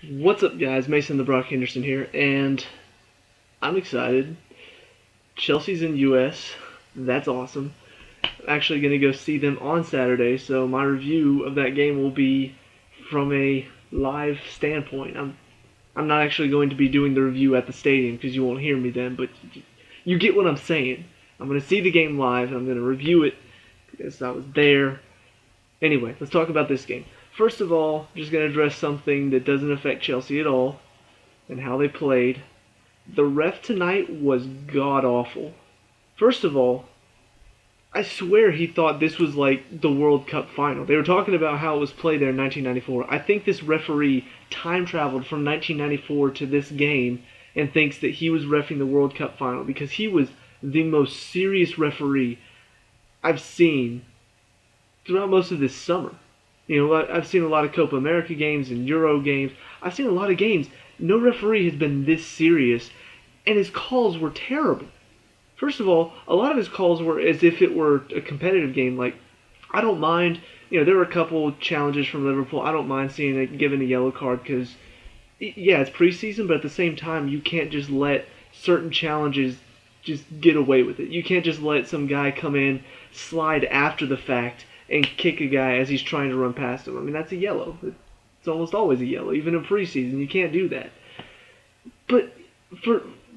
What's up, guys? Mason the Brock Henderson here, and I'm excited. Chelsea's in US. That's awesome. I'm actually going to go see them on Saturday, so my review of that game will be from a live standpoint. I'm not actually going to be doing the review at the stadium because you won't hear me then, but you get what I'm saying. I'm going to see the game live, and I'm going to review it because I was there. Anyway, let's talk about this game. First of all, I'm just going to address something that doesn't affect Chelsea at all and how they played. The ref tonight was god-awful. First of all, I swear he thought this was like the World Cup final. They were talking about how it was played there in 1994. I think this referee time traveled from 1994 to this game and thinks that he was reffing the World Cup final because he was the most serious referee I've seen throughout most of this summer. You know, I've seen a lot of Copa America games and Euro games. I've seen a lot of games. No referee has been this serious, and his calls were terrible. First of all, a lot of his calls were as if it were a competitive game. Like, I don't mind, there were a couple challenges from Liverpool. I don't mind seeing it given a yellow card because, yeah, it's preseason, but at the same time, you can't just let certain challenges just get away with it. You can't just let some guy come in, slide after the fact, and kick a guy as he's trying to run past him. I mean, that's a yellow. It's almost always a yellow, even in preseason. You can't do that. But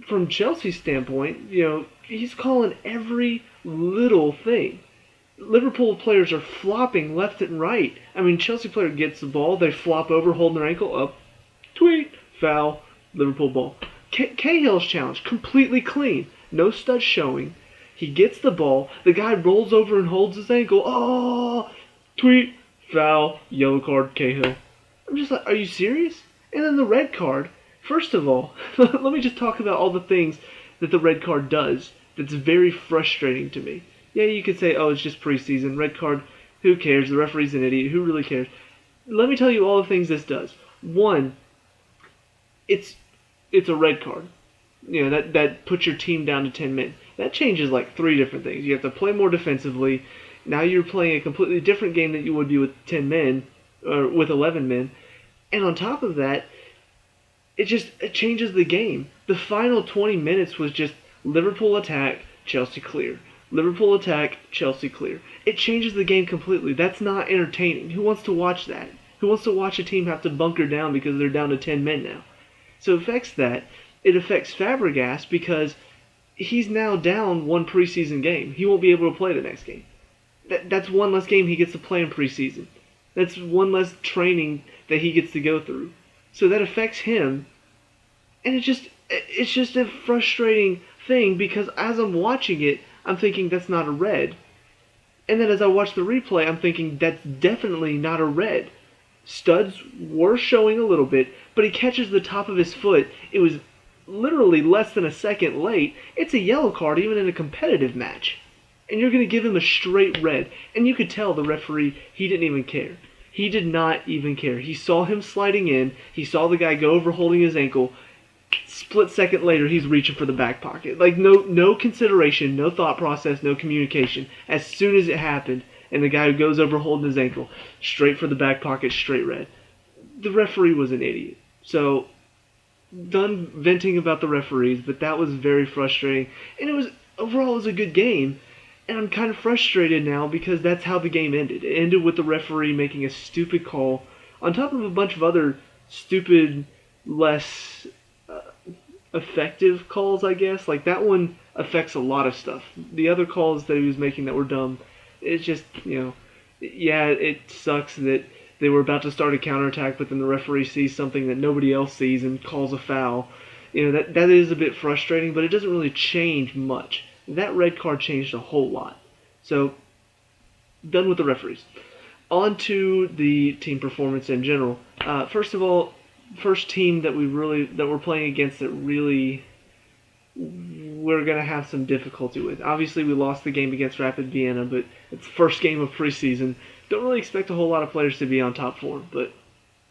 from Chelsea's standpoint, he's calling every little thing. Liverpool players are flopping left and right. I mean, Chelsea player gets the ball, they flop over, holding their ankle up, tweet, foul, Liverpool ball. Cahill's challenge, completely clean, no studs showing. He gets the ball. The guy rolls over and holds his ankle. Oh, tweet, foul, yellow card, Cahill. I'm just like, are you serious? And then the red card. First of all, let me just talk about all the things that the red card does that's very frustrating to me. Yeah, you could say, oh, it's just preseason. Red card, who cares? The referee's an idiot. Who really cares? Let me tell you all the things this does. One, it's a red card. That puts your team down to 10 men. That changes like 3 different things. You have to play more defensively. Now you're playing a completely different game than you would be with 10 men, or with 11 men. And on top of that, it changes the game. The final 20 minutes was just Liverpool attack, Chelsea clear. Liverpool attack, Chelsea clear. It changes the game completely. That's not entertaining. Who wants to watch that? Who wants to watch a team have to bunker down because they're down to 10 men now? So it affects that. It affects Fabregas because he's now down one preseason game. He won't be able to play the next game. That's one less game he gets to play in preseason. That's one less training that he gets to go through. So that affects him, and it's just a frustrating thing because as I'm watching it, I'm thinking that's not a red. And then as I watch the replay, I'm thinking that's definitely not a red. Studs were showing a little bit, but he catches the top of his foot. It was literally less than a second late. It's a yellow card even in a competitive match. And you're going to give him a straight red. And you could tell the referee, he didn't even care. He did not even care. He saw him sliding in. He saw the guy go over holding his ankle. Split second later, he's reaching for the back pocket. Like, no consideration, no thought process, no communication. As soon as it happened, and the guy who goes over holding his ankle, straight for the back pocket, straight red. The referee was an idiot. So, done venting about the referees, but that was very frustrating. And overall, it was a good game. And I'm kind of frustrated now because that's how the game ended. It ended with the referee making a stupid call on top of a bunch of other stupid, less effective calls, I guess. Like, that one affects a lot of stuff. The other calls that he was making that were dumb, it's just, yeah, it sucks that they were about to start a counterattack, but then the referee sees something that nobody else sees and calls a foul. That is a bit frustrating, but it doesn't really change much. That red card changed a whole lot. So, done with the referees. On to the team performance in general. First of all, first team that we're playing against that really we're going to have some difficulty with. Obviously, we lost the game against Rapid Vienna, but it's the first game of preseason. Don't really expect a whole lot of players to be on top form, but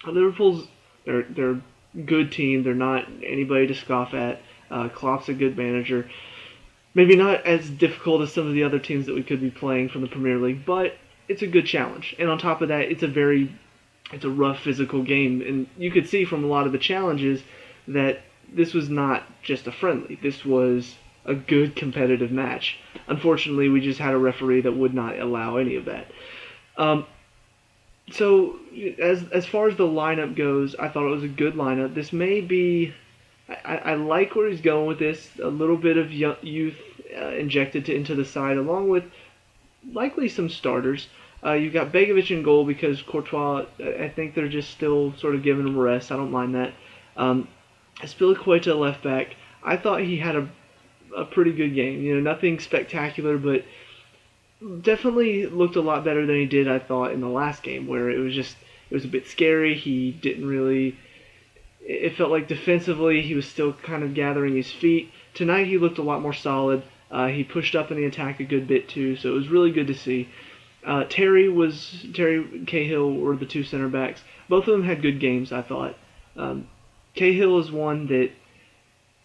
Liverpool's they're a good team. They're not anybody to scoff at. Klopp's a good manager. Maybe not as difficult as some of the other teams that we could be playing from the Premier League, but it's a good challenge. And on top of that, it's a very it's a rough physical game, and you could see from a lot of the challenges that this was not just a friendly. This was a good competitive match. Unfortunately, we just had a referee that would not allow any of that. Um, so as far as the lineup goes, I thought it was a good lineup. This may be. I like where he's going with this. A little bit of youth injected into the side, along with likely some starters. You've got Begovic in goal because Courtois, I think they're just still sort of giving him a rest. I don't mind that. Spilicueta left back. I thought he had a pretty good game. Nothing spectacular, but definitely looked a lot better than he did, I thought, in the last game, where it was a bit scary. He didn't really. It felt like defensively he was still kind of gathering his feet. Tonight he looked a lot more solid. He pushed up in the attack a good bit too, so it was really good to see. Terry Cahill were the two center backs. Both of them had good games, I thought. Cahill is one that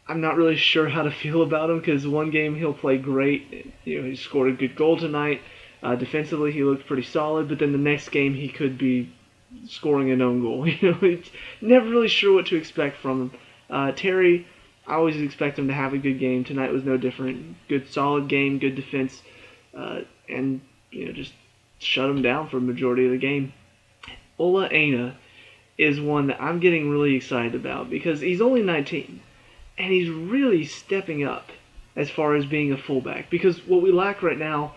I'm not really sure how to feel about him because one game he'll play great. He scored a good goal tonight. Defensively he looked pretty solid, but then the next game he could be scoring an own goal. Never really sure what to expect from him. Terry, I always expect him to have a good game. Tonight was no different. Good, solid game, good defense, and just shut him down for the majority of the game. Ola Aina is one that I'm getting really excited about because he's only 19, and he's really stepping up as far as being a fullback. Because what we lack right now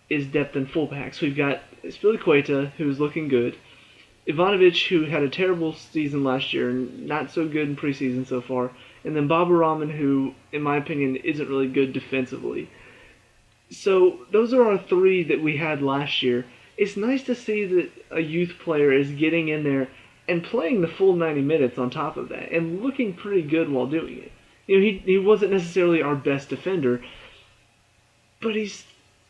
is depth in fullbacks. We've got Spilicueta, who's looking good. Ivanovic, who had a terrible season last year and not so good in preseason so far, and then Baba Rahman, who, in my opinion, isn't really good defensively. So those are our three that we had last year. It's nice to see that a youth player is getting in there and playing the full 90 minutes on top of that, and looking pretty good while doing it. He wasn't necessarily our best defender, but he's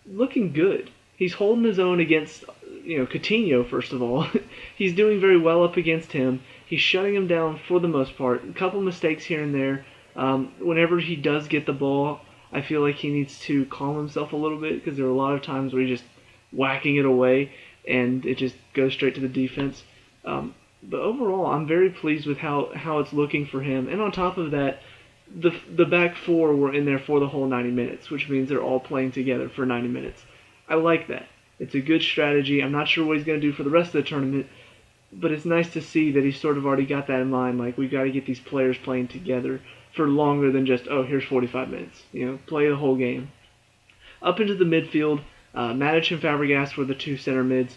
looking good. He's holding his own against Coutinho, first of all. He's doing very well up against him. He's shutting him down for the most part. A couple mistakes here and there. Whenever he does get the ball, I feel like he needs to calm himself a little bit because there are a lot of times where he's just whacking it away and it just goes straight to the defense. But overall, I'm very pleased with how it's looking for him. And on top of that, the back four were in there for the whole 90 minutes, which means they're all playing together for 90 minutes. I like that. It's a good strategy. I'm not sure what he's going to do for the rest of the tournament, but it's nice to see that he's sort of already got that in mind. Like, we've got to get these players playing together for longer than just, here's 45 minutes. Play the whole game. Up into the midfield, Matic and Fabregas were the two center mids.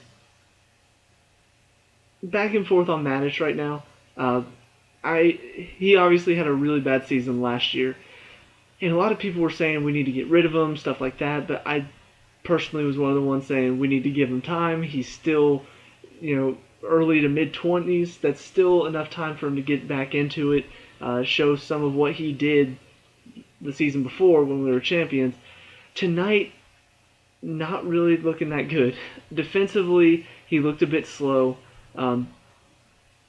Back and forth on Matic right now. He obviously had a really bad season last year, and a lot of people were saying we need to get rid of him, stuff like that, but I personally was one of the ones saying we need to give him time. He's still, early to mid-20s. That's still enough time for him to get back into it, show some of what he did the season before when we were champions. Tonight, not really looking that good. Defensively, he looked a bit slow,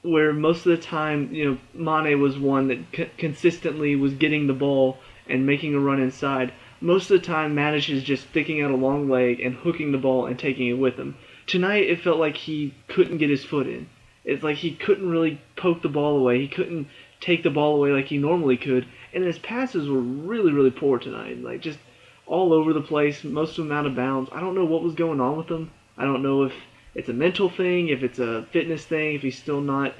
where most of the time, Mane was one that consistently was getting the ball and making a run inside. Most of the time, Matic is just sticking out a long leg and hooking the ball and taking it with him. Tonight, it felt like he couldn't get his foot in. It's like he couldn't really poke the ball away. He couldn't take the ball away like he normally could. And his passes were really, really poor tonight. Like, just all over the place, most of them out of bounds. I don't know what was going on with him. I don't know if it's a mental thing, if it's a fitness thing, if he's still not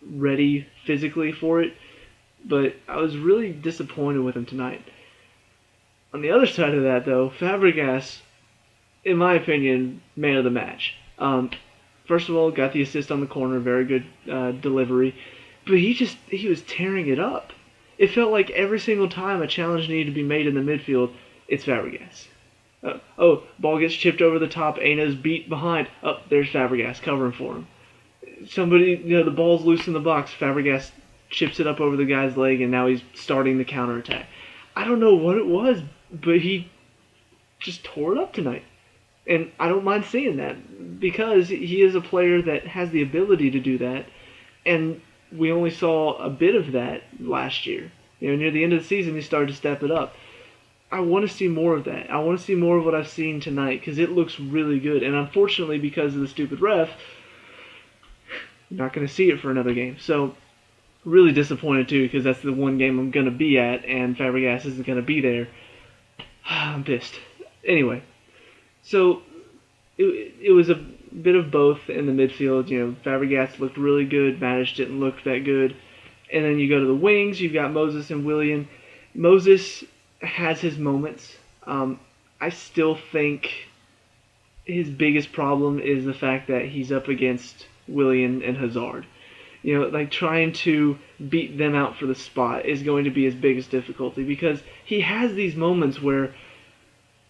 ready physically for it. But I was really disappointed with him tonight. On the other side of that, though, Fabregas, in my opinion, man of the match. First of all, got the assist on the corner, very good delivery. But he was tearing it up. It felt like every single time a challenge needed to be made in the midfield, it's Fabregas. Ball gets chipped over the top, Aina's beat behind. There's Fabregas covering for him. Somebody, the ball's loose in the box, Fabregas chips it up over the guy's leg, and now he's starting the counterattack. I don't know what it was, but he just tore it up tonight. And I don't mind seeing that, because he is a player that has the ability to do that, and we only saw a bit of that last year. Near the end of the season, he started to step it up. I want to see more of that. I want to see more of what I've seen tonight, because it looks really good. And unfortunately, because of the stupid ref, You're not going to see it for another game. So really disappointed too, because that's the one game I'm going to be at, and Fabregas isn't going to be there. I'm pissed. Anyway, so it was a bit of both in the midfield. Fabregas looked really good. Matic didn't look that good. And then you go to the wings. You've got Moses and Willian. Moses has his moments. I still think his biggest problem is the fact that he's up against Willian and Hazard. Like trying to beat them out for the spot is going to be his biggest difficulty, because he has these moments where,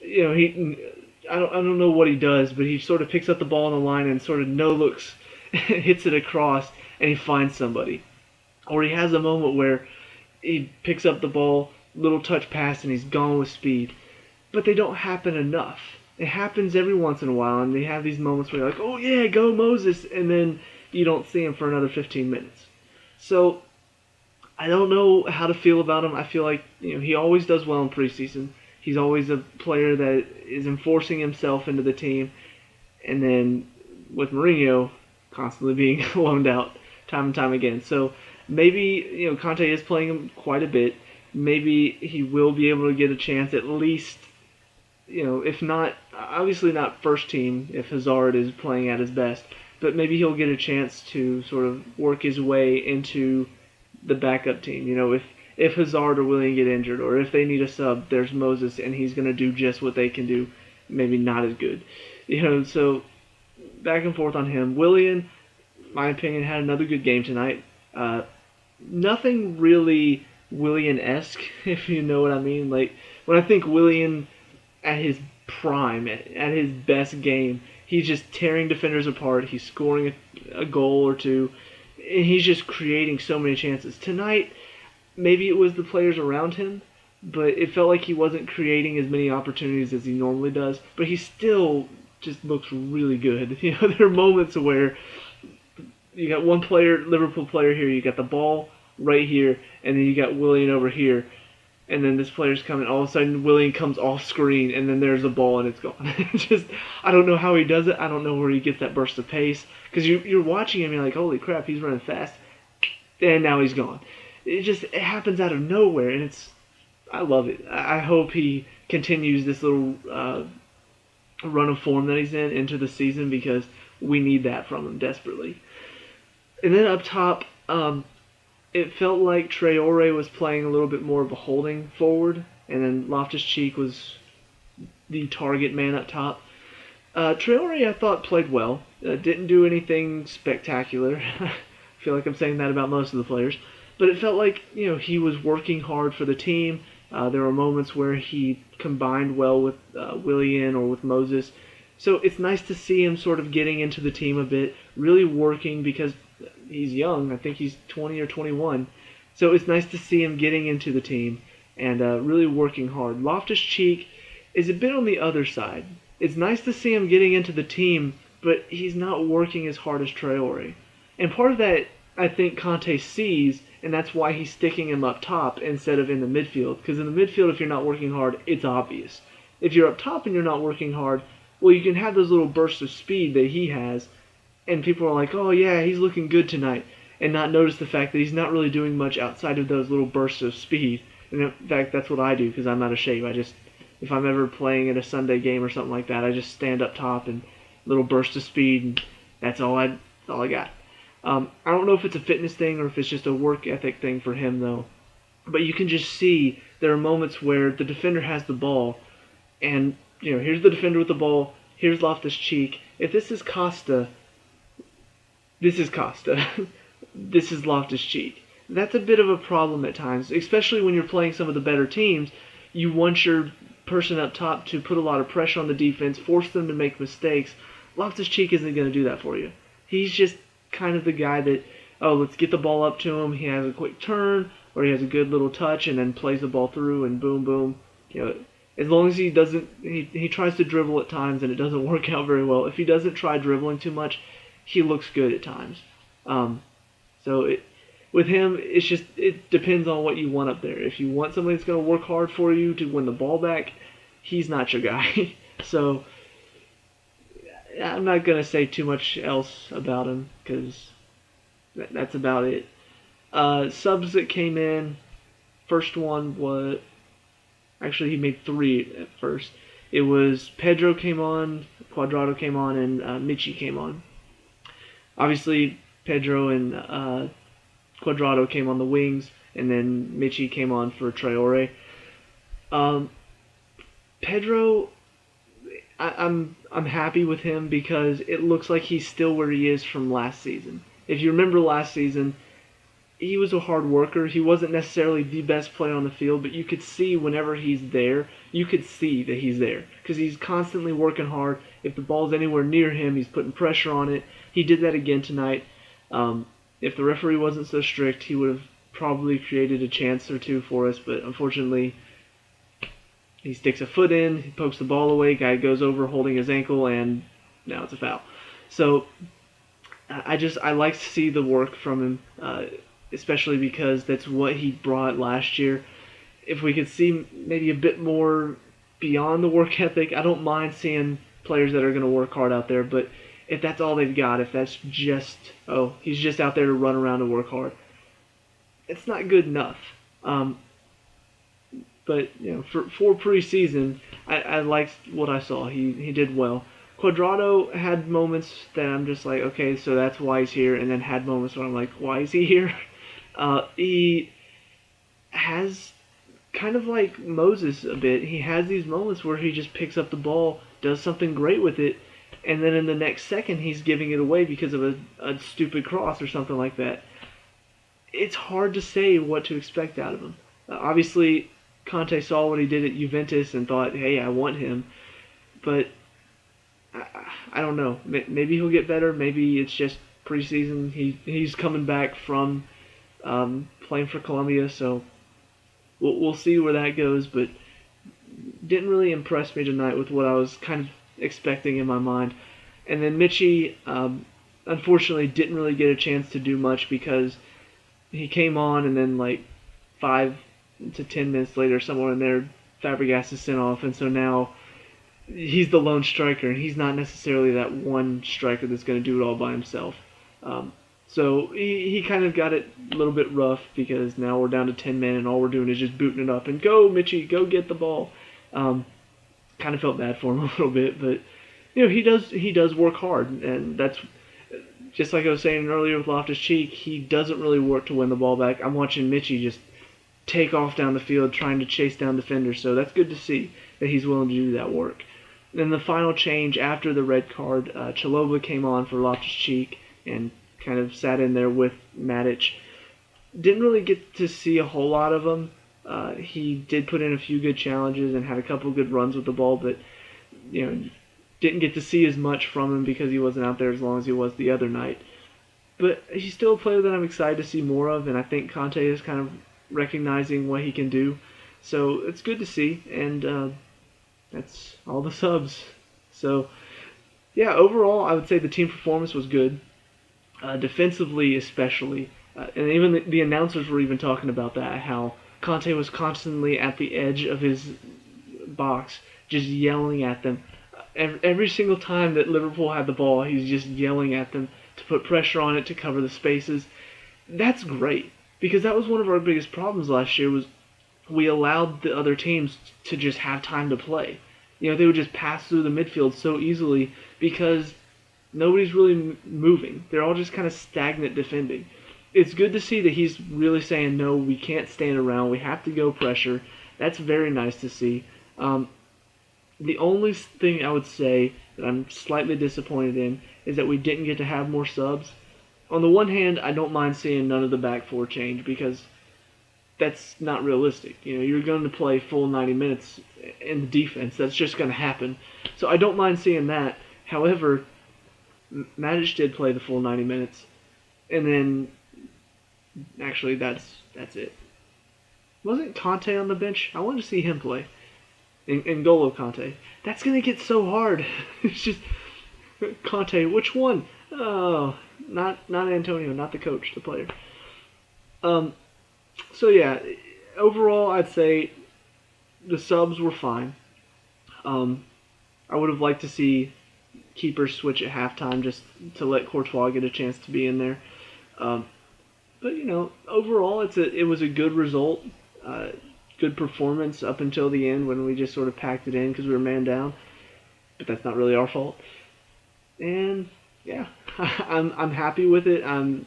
I don't know what he does, but he sort of picks up the ball on the line and sort of no looks, hits it across, and he finds somebody. Or he has a moment where he picks up the ball, little touch pass, and he's gone with speed. But they don't happen enough. It happens every once in a while, and they have these moments where you're like, oh yeah, go Moses, and then you don't see him for another 15 minutes. So I don't know how to feel about him. I feel like he always does well in preseason. He's always a player that is enforcing himself into the team, and then with Mourinho constantly being loaned out time and time again. So maybe Conte is playing him quite a bit. Maybe he will be able to get a chance at least. If not, obviously not first team if Hazard is playing at his best, but maybe he'll get a chance to sort of work his way into the backup team. If Hazard or Willian get injured, or if they need a sub, there's Moses, and he's going to do just what they can do, maybe not as good. So back and forth on him. Willian, my opinion, had another good game tonight. Nothing really Willian-esque, if you know what I mean. Like, when I think Willian at his prime, at his best game, he's just tearing defenders apart. He's scoring a goal or two, and he's just creating so many chances. Tonight, maybe it was the players around him, but it felt like he wasn't creating as many opportunities as he normally does. But he still just looks really good. There are moments where you got one player, Liverpool player here, you got the ball right here, and then you got Willian over here. And then this player's coming, all of a sudden Willian comes off screen, and then there's a ball and it's gone. I don't know how he does it. I don't know where he gets that burst of pace. Because you're watching him, you're like, holy crap, he's running fast. And now he's gone. It happens out of nowhere, and I love it. I hope he continues this little run of form that he's in into the season, because we need that from him desperately. And then up top, it felt like Traore was playing a little bit more of a holding forward, and then Loftus-Cheek was the target man up top. Traore, I thought, played well. Didn't do anything spectacular. I feel like I'm saying that about most of the players. But it felt like he was working hard for the team. There were moments where he combined well with Willian or with Moses. So it's nice to see him sort of getting into the team a bit, really working, because he's young. I think he's 20 or 21. So it's nice to see him getting into the team and really working hard. Loftus-Cheek is a bit on the other side. It's nice to see him getting into the team, but he's not working as hard as Traore. And part of that, I think Conte sees, and that's why he's sticking him up top instead of in the midfield. Because in the midfield, if you're not working hard, it's obvious. If you're up top and you're not working hard, well, you can have those little bursts of speed that he has, and people are like, oh yeah, he's looking good tonight, and not notice the fact that he's not really doing much outside of those little bursts of speed. And in fact, that's what I do, because I'm out of shape. If I'm ever playing at a Sunday game or something like that, I just stand up top and little bursts of speed, and that's all I got. I don't know if it's a fitness thing or if it's just a work ethic thing for him, though. But you can just see there are moments where the defender has the ball, and here's the defender with the ball, here's Loftus-Cheek. If this is Costa, this is Costa. This is Loftus-Cheek. That's a bit of a problem at times, especially when you're playing some of the better teams. You want your person up top to put a lot of pressure on the defense, force them to make mistakes. Loftus-Cheek isn't going to do that for you. He's just kind of the guy that, let's get the ball up to him. He has a quick turn, or he has a good little touch, and then plays the ball through, and boom, boom. As long as he doesn't, he tries to dribble at times, and it doesn't work out very well. If he doesn't try dribbling too much, he looks good at times. With him, it depends on what you want up there. If you want somebody that's going to work hard for you to win the ball back, he's not your guy. So I'm not going to say too much else about him, because That's about it. Subs that came in. First one was actually he made three at first. It was Pedro came on, Cuadrado came on, and Michi came on. Obviously, Pedro and Cuadrado came on the wings, and then Michi came on for Traore. Um, Pedro, I'm happy with him because it looks like he's still where he is from last season. If you remember last season, he was a hard worker. He wasn't necessarily the best player on the field, but you could see whenever he's there, you could see that he's there because he's constantly working hard. If the ball's anywhere near him, he's putting pressure on it. He did that again tonight. If the referee wasn't so strict, he would have probably created a chance or two for us, but unfortunately, he sticks a foot in, he pokes the ball away, guy goes over holding his ankle, and now it's a foul. So I like to see the work from him, especially because that's what he brought last year. If we could see maybe a bit more beyond the work ethic, I don't mind seeing players that are going to work hard out there, but if that's all they've got, if that's just, oh, he's just out there to run around and work hard, it's not good enough. But for preseason, I liked what I saw. He did well. Cuadrado had moments that I'm just like, okay, so that's why he's here, and then had moments where I'm like, why is he here? He has kind of like Moses a bit. He has these moments where he just picks up the ball, does something great with it, and then in the next second he's giving it away because of a stupid cross or something like that. It's hard to say what to expect out of him. Obviously, Conte saw what he did at Juventus and thought, hey, I want him. But I don't know. Maybe he'll get better. Maybe it's just preseason. He's coming back from playing for Colombia, so we'll see where that goes. But didn't really impress me tonight with what I was kind of expecting in my mind. And then Michi, unfortunately, didn't really get a chance to do much because he came on and then like 5 to 10 minutes later, somewhere in there, Fabregas is sent off, and so now he's the lone striker, and he's not necessarily that one striker that's going to do it all by himself. So he kind of got it a little bit rough because now we're down to 10 men, and all we're doing is just booting it up and go, Michi, go get the ball. Kind of felt bad for him a little bit, but he does work hard, and that's just like I was saying earlier with Loftus-Cheek. He doesn't really work to win the ball back. I'm watching Michi just take off down the field trying to chase down defenders, so that's good to see that he's willing to do that work. Then the final change after the red card, Chalobah came on for Loftus-Cheek and kind of sat in there with Matic. Didn't really get to see a whole lot of him. He did put in a few good challenges and had a couple good runs with the ball, but didn't get to see as much from him because he wasn't out there as long as he was the other night. But he's still a player that I'm excited to see more of, and I think Conte is kind of recognizing what he can do. So it's good to see, and that's all the subs. So, yeah, overall, I would say the team performance was good, defensively especially. And even the announcers were even talking about that, how Conte was constantly at the edge of his box, just yelling at them. Every single time that Liverpool had the ball, he's just yelling at them to put pressure on it, to cover the spaces. That's great, because that was one of our biggest problems last year, was we allowed the other teams to just have time to play. They would just pass through the midfield so easily because nobody's really moving. They're all just kind of stagnant defending. It's good to see that he's really saying, no, we can't stand around. We have to go pressure. That's very nice to see. The only thing I would say that I'm slightly disappointed in is that we didn't get to have more subs. On the one hand, I don't mind seeing none of the back four change because that's not realistic. You're going to play full 90 minutes in the defense. That's just going to happen. So I don't mind seeing that. However, Matic did play the full 90 minutes, and then actually that's it. Wasn't Conte on the bench? I wanted to see him play. N'Golo Conte. That's going to get so hard. It's just, Conte, which one? Oh, not Antonio, not the coach, the player. So yeah, overall I'd say the subs were fine. I would have liked to see keepers switch at halftime just to let Courtois get a chance to be in there. Um, but overall, it was a good result, uh, good performance up until the end when we just sort of packed it in because we were man down. But that's not really our fault. And yeah, I'm happy with it. I'm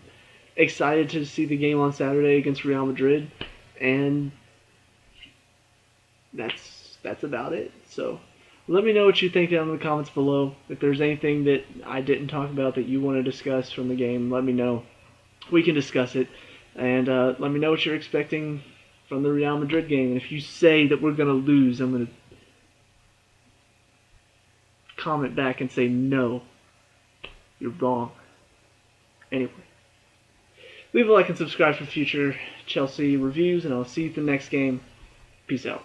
excited to see the game on Saturday against Real Madrid, and that's about it. So let me know what you think down in the comments below. If there's anything that I didn't talk about that you want to discuss from the game, let me know. We can discuss it, and let me know what you're expecting from the Real Madrid game. And if you say that we're gonna lose, I'm gonna comment back and say no, you're wrong. Anyway, leave a like and subscribe for future Chelsea reviews, and I'll see you at the next game. Peace out.